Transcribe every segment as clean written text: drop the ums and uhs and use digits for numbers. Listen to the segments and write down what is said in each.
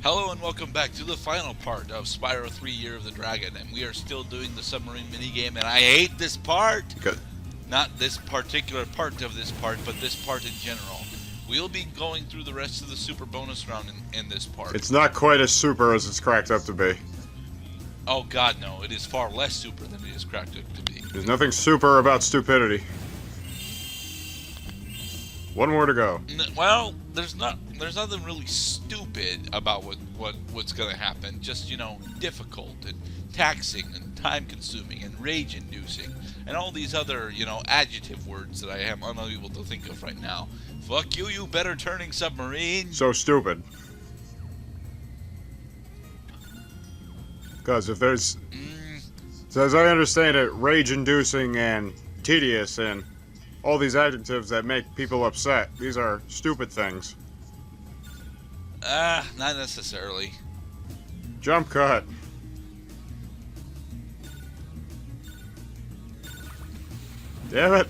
Hello and welcome back to the final part of Spyro 3 Year of the Dragon, and we are still doing the submarine minigame, and I hate this part! Good. Not this particular part of this part, but this part in general. We'll be going through the rest of the super bonus round in this part. It's not quite as super as it's cracked up to be. Oh god, no. It is far less super than it is cracked up to be. There's nothing super about stupidity. One more to go. Well, there's nothing really stupid about what's gonna happen. Just, you know, difficult and taxing and time-consuming and rage-inducing and all these other, you know, adjective words that I am unable to think of right now. Fuck you, you better turning submarine. So stupid. Because if there's... So as I understand it, rage-inducing and tedious and all these adjectives that make people upset, these are stupid things. Not necessarily. Jump cut. Damn it.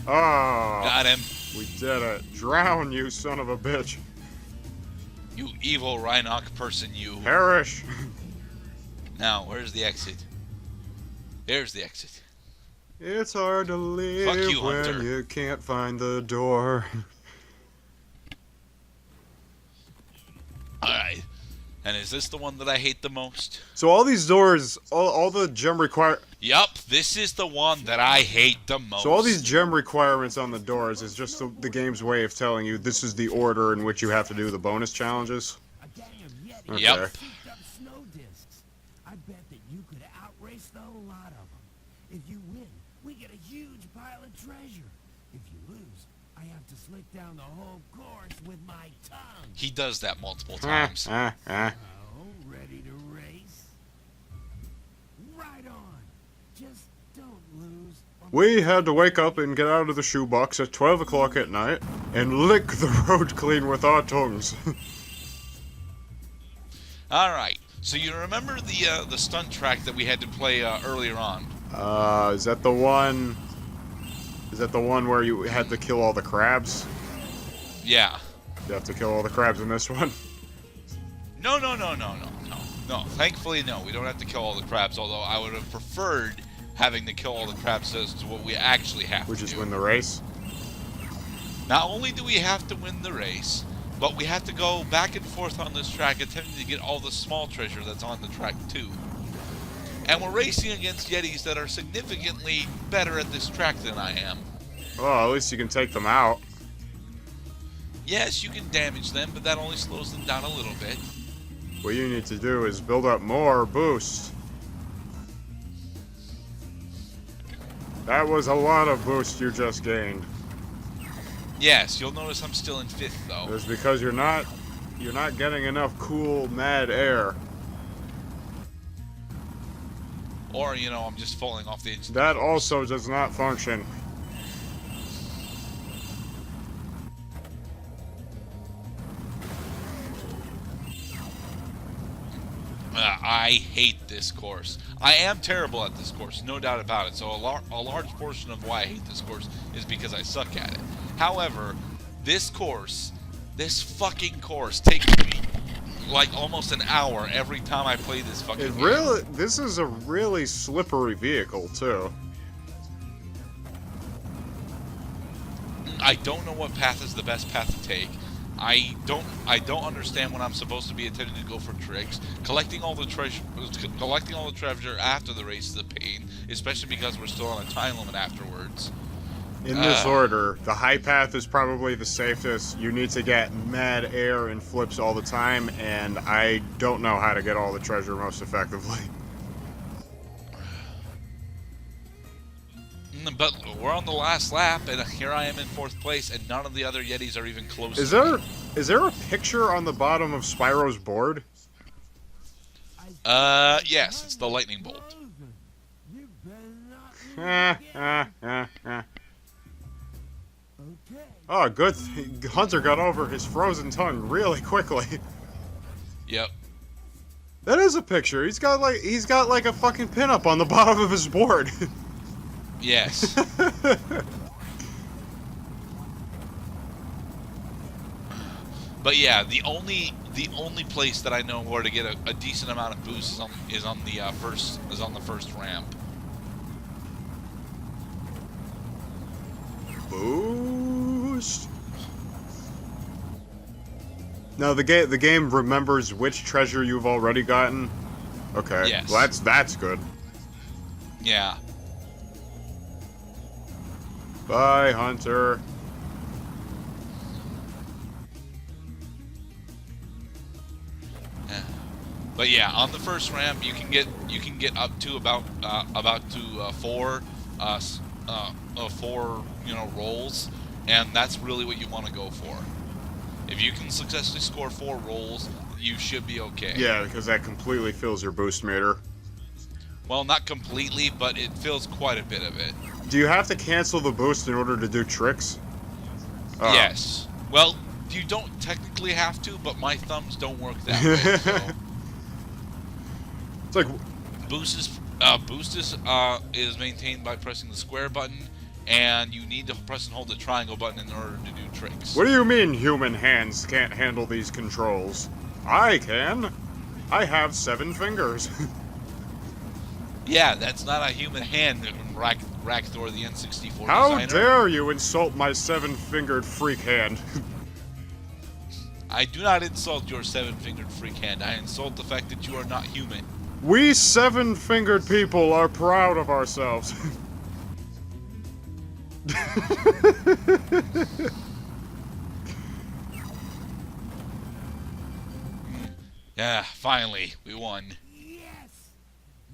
Oh. Got him. We did it. Drown, you son of a bitch. You evil Rhinoc person, you. Perish. Now, where's the exit? There's the exit. It's hard to live Fuck you, when Hunter. you can't find the door. Alright. And is this the one that I hate the most? So all these doors, all the gem Yup, this is the one that I hate the most. So all these gem requirements on the doors is just the game's way of telling you this is the order in which you have to do the bonus challenges. Okay. Yep. Snow discs. I bet that you could outrace the lot of them. If you win, we get a huge pile of treasure. If you lose, I have to slick down the whole course with my tongue. He does that multiple times. Oh, ready to race? Right on. Just don't lose. We had to wake up and get out of the shoebox at 12 o'clock at night and lick the road clean with our tongues. Alright, so you remember the stunt track that we had to play earlier on? Is that the one... Is that the one where you had to kill all the crabs? Yeah. You have to kill all the crabs in this one? No. Thankfully, no. We don't have to kill all the crabs, although I would have preferred having to kill all the crabs as to what we actually have Which to is do. win the race? Not only do we have to win the race, but we have to go back and forth on this track attempting to get all the small treasure that's on the track too. And we're racing against Yetis that are significantly better at this track than I am. Oh, at least you can take them out. Yes, you can damage them, but that only slows them down a little bit. What you need to do is build up more boost. That was a lot of boost you just gained. Yes, you'll notice I'm still in 5th though. It's because you're not getting enough cool mad air. Or, you know, I'm just falling off the edge of the That course. also does not function. I hate this course. I am terrible at this course, no doubt about it. So a large portion of why I hate this course is because I suck at it. However, this fucking course takes me like almost an hour every time I play this fucking game. This is a really slippery vehicle too. I don't know what path is the best path to take. I don't understand when I'm supposed to be attempting to go for tricks. Collecting all the treasure after the race is a pain, especially because we're still on a time limit afterwards. In this order, the high path is probably the safest. You need to get mad air and flips all the time, and I don't know how to get all the treasure most effectively. But we're on the last lap, and here I am in 4th place, and none of the other Yetis are even close Is to me. there a picture on the bottom of Spyro's board? Yes, it's the lightning bolt. You better not lose. Okay. Oh, good. Hunter got over his frozen tongue really quickly. Yep. That is a picture. He's got like a fucking pinup on the bottom of his board. Yes. But yeah, the only the only place that I know where to get a decent amount of boost is on the first ramp. Boost. Now the game remembers which treasure you've already gotten. Okay. Yes. Well, that's good. Yeah. Bye, Hunter. But yeah, on the first ramp, you can get up to about four rolls, and that's really what you want to go for. If you can successfully score 4 rolls, you should be okay. Yeah, because that completely fills your boost meter. Well, not completely, but it fills quite a bit of it. Do you have to cancel the boost in order to do tricks? Yes. Well, you don't technically have to, but my thumbs don't work that way. So. It's like Boost is maintained by pressing the square button, and you need to press and hold the triangle button in order to do tricks. what do you mean human hands can't handle these controls? I can. I have 7 fingers. Yeah, that's not a human hand, Rakthor the N64 How designer. dare you insult my 7-fingered freak hand? I do not insult your 7-fingered freak hand. I insult the fact that you are not human. We 7-fingered people are proud of ourselves. Yeah, finally, we won. Yes!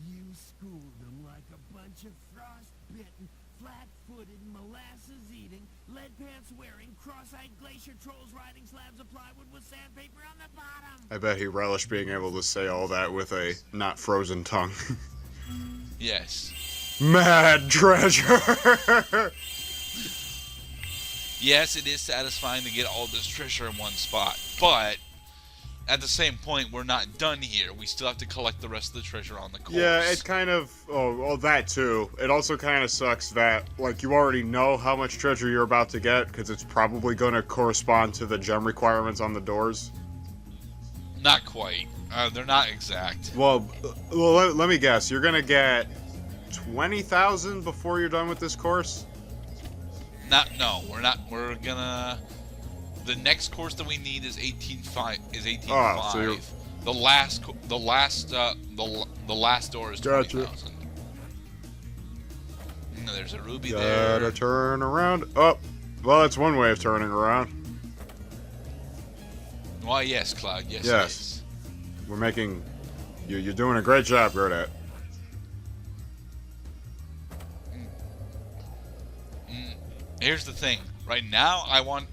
You schooled them like a bunch of frost-bitten, flat-footed, molasses-eating, lead-pants-wearing, cross-eyed glacier trolls riding slabs of plywood with sandpaper on the bottom! I bet he relished being able to say all that with a not frozen tongue. Yes. Mad treasure! Yes, it is satisfying to get all this treasure in one spot, but at the same point, we're not done here. We still have to collect the rest of the treasure on the course. Yeah, it kind of... Oh, well, that too. It also kind of sucks that, like, you already know how much treasure you're about to get, because it's probably going to correspond to the gem requirements on the doors. Not quite. They're not exact. Well, let me guess. You're going to get 20,000 before you're done with this course? No, we're not. We're gonna... The next course that we need is 18.5. Oh, so you're... The last door is 20,000. Gotcha. There's a ruby there. Gotta turn around. Oh, well, that's one way of turning around. Why, yes, Cloud. Yes, Yes. it is. We're making... You're doing a great job, Gerdette. Here's the thing. Right now, I want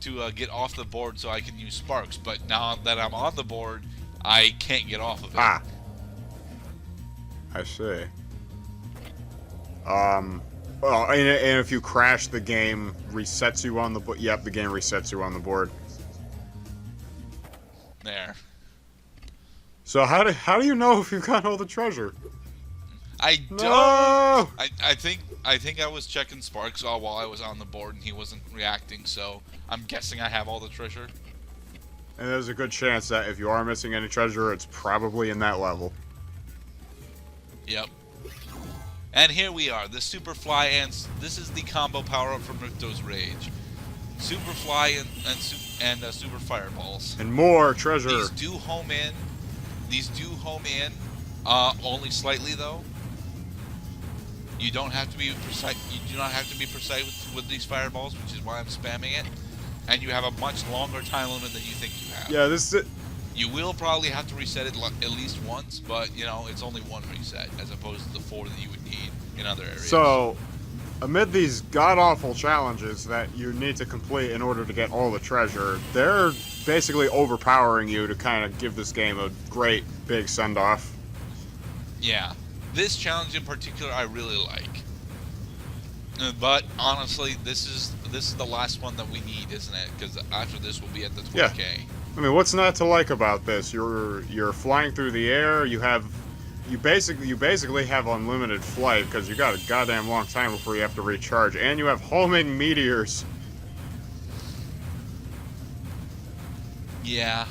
to get off the board so I can use sparks. But now that I'm on the board, I can't get off of it. Ah. I see. Well, and if you crash, the game resets you on the board. Yep, the game resets you on the board. There. So how do you know if you've got all the treasure? I don't. No! I think I was checking Sparks while I was on the board and he wasn't reacting, so I'm guessing I have all the treasure. And there's a good chance that if you are missing any treasure, it's probably in that level. Yep. And here we are, the Superfly Ants. This is the combo power-up from Ricto's Rage. Superfly and Super Fireballs. And more treasure. These do home in. Only slightly though. You don't have to be precise. You do not have to be precise with these fireballs, which is why I'm spamming it. And you have a much longer time limit than you think you have. Yeah, this is it. You will probably have to reset it at least once, but you know it's only one reset as opposed to the 4 that you would need in other areas. So, amid these god-awful challenges that you need to complete in order to get all the treasure, they're basically overpowering you to kind of give this game a great big send-off. Yeah, this challenge in particular I really like. But honestly, this is the last one that we need, isn't it? Because after this, we'll be at the 20K. Yeah. I mean, what's not to like about this? You're flying through the air. You basically have unlimited flight because you got a goddamn long time before you have to recharge, and you have homing meteors. Yeah.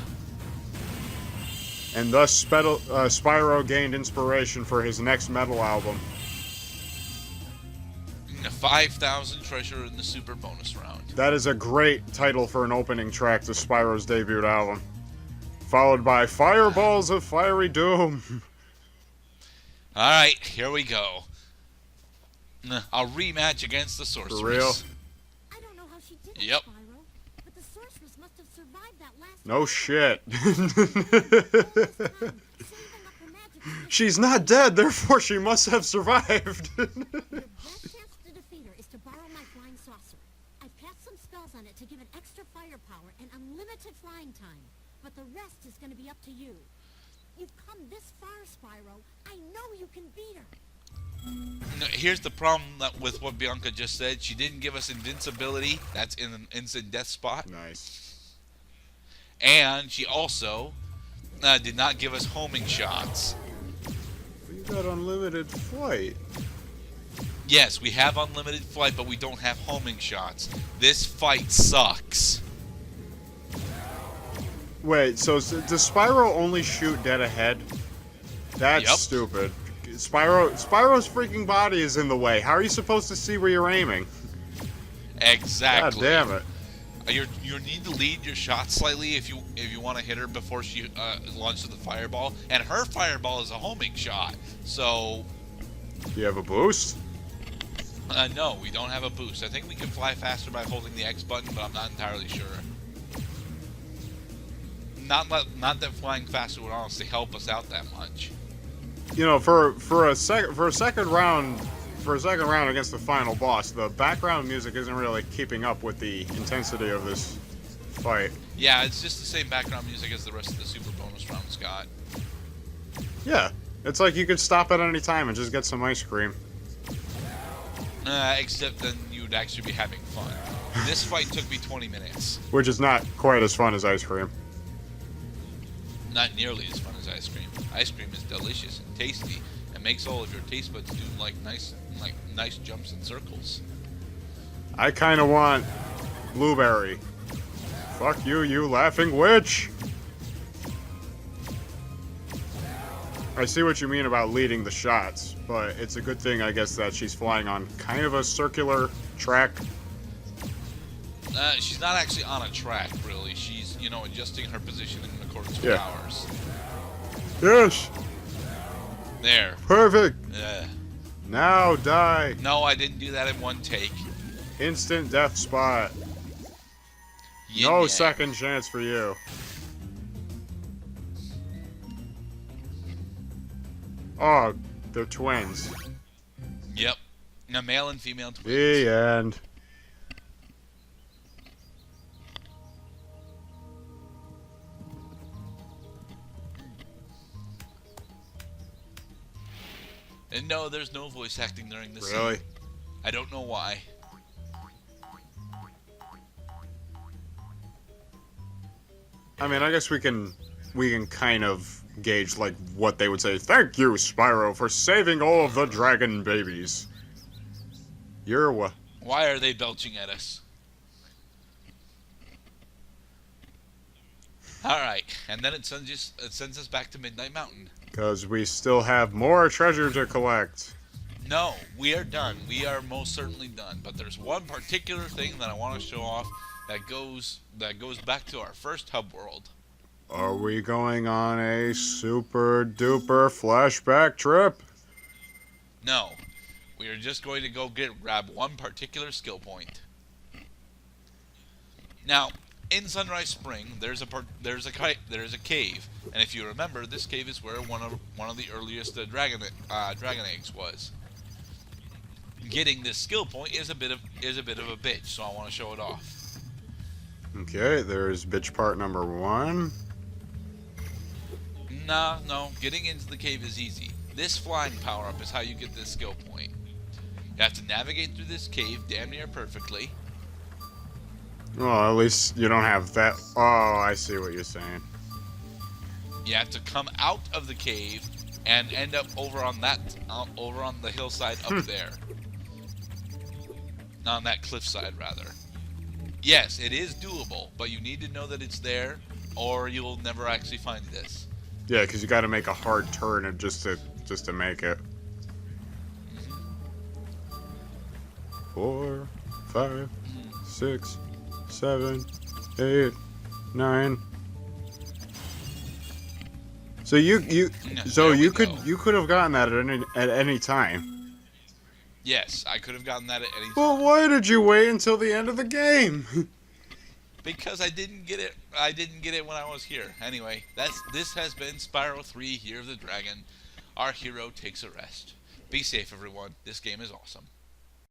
And thus Spyro gained inspiration for his next metal album. 5,000 treasure in the super bonus round. That is a great title for an opening track to Spyro's debut album. Followed by Fireballs of Fiery Doom. Alright, here we go. A rematch against the sorceress. For real? I don't know how she did it, Yep. Spyro, but the sorceress must have survived that last No shit. time, saving up her magic. She's not dead, therefore she must have survived. Your best chance to defeat her is to borrow my flying saucer. I've cast some spells on it to give it extra firepower and unlimited flying time, but the rest is going to be up to you. You've come this far, Spyro. I know you can beat her. No, here's the problem with what Bianca just said. She didn't give us invincibility. That's in an instant death spot. Nice. And she also did not give us homing shots. You got unlimited flight. Yes, we have unlimited flight, but we don't have homing shots. This fight sucks. Wait, so does Spyro only shoot dead ahead? That's Yep. stupid. Spyro's freaking body is in the way. How are you supposed to see where you're aiming? Exactly. God damn it. You need to lead your shot slightly if you want to hit her before she launches the fireball. And her fireball is a homing shot. So, Do you have a boost? no, we don't have a boost. I think we can fly faster by holding the X button, but I'm not entirely sure. Not that flying faster would honestly help us out that much. You know, for a second round against the final boss, the background music isn't really keeping up with the intensity of this fight. Yeah, it's just the same background music as the rest of the super bonus round, Scott. Yeah, it's like you could stop at any time and just get some ice cream. Except then you'd actually be having fun. This fight took me 20 minutes. Which is not quite as fun as ice cream. Not nearly as fun as ice cream. Ice cream is delicious and tasty and makes all of your taste buds do nice jumps and circles. I kind of want blueberry. Fuck you, you laughing witch! I see what you mean about leading the shots, but it's a good thing, I guess, that she's flying on kind of a circular track. She's not actually on a track, really. She's, adjusting her position in accordance with ours. Yes! There. Perfect! Uh, Now die! no, I didn't do that in one take. Instant death spot. Yin No yang. second chance for you. Oh, they're twins. Yep. A male and female twins. The end. And no, there's no voice acting during this Really? scene. I don't know why. I mean, I guess we can kind of gauge like what they would say. Thank you, Spyro, for saving all of the dragon babies. You're what? Why are they belching at us? Alright, and then it sends us back to Midnight Mountain. Because we still have more treasure to collect. No, we are done. We are most certainly done. But there's one particular thing that I want to show off that goes back to our first hub world. Are we going on a super duper flashback trip? No, we are just going to go grab one particular skill point. Now, in Sunrise Spring, there's a cave, and if you remember, this cave is where one of the earliest dragon eggs was. Getting this skill point is a bit of a bitch, so I want to show it off. Okay, there's bitch part number 1. No, getting into the cave is easy. This flying power-up is how you get this skill point. You have to navigate through this cave damn near perfectly. Well, at least you don't have that. Oh, I see what you're saying. You have to come out of the cave and end up over on the hillside up there. On that cliffside, rather. Yes, it is doable, but you need to know that it's there, or you'll never actually find this. Yeah, because you got to make a hard turn and just to make it. 4, 5, 6, 7, 8, 9. So you could have gotten that at any time. Yes, I could have gotten that at any time. Well, why did you wait until the end of the game? Because I didn't get it. I didn't get it when I was here. Anyway, this has been Spyro 3: Year of the Dragon. Our hero takes a rest. Be safe, everyone. This game is awesome.